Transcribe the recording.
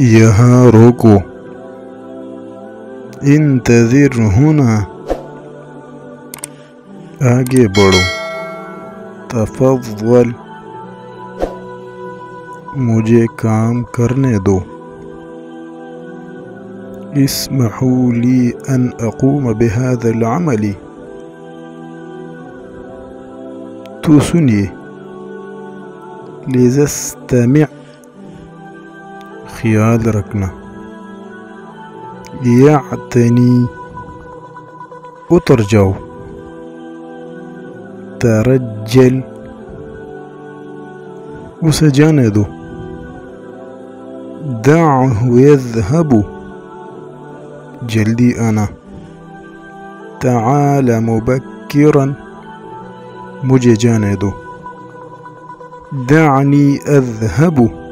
یہاں روکو، انتظر ہونا، آگے بڑھو، تفضل، مجھے کام کرنے دو، اسمحوا لي أن أقوم بهذا العمل، تو سنیے، لذا استمع، خیال رکھنا، یعتنی، اتر جاؤ، ترجل، اسے جانے دو، دعه يذهب، جلدی آنا، تعال مبکرا، مجھے جانے دو، دعنی اذهب،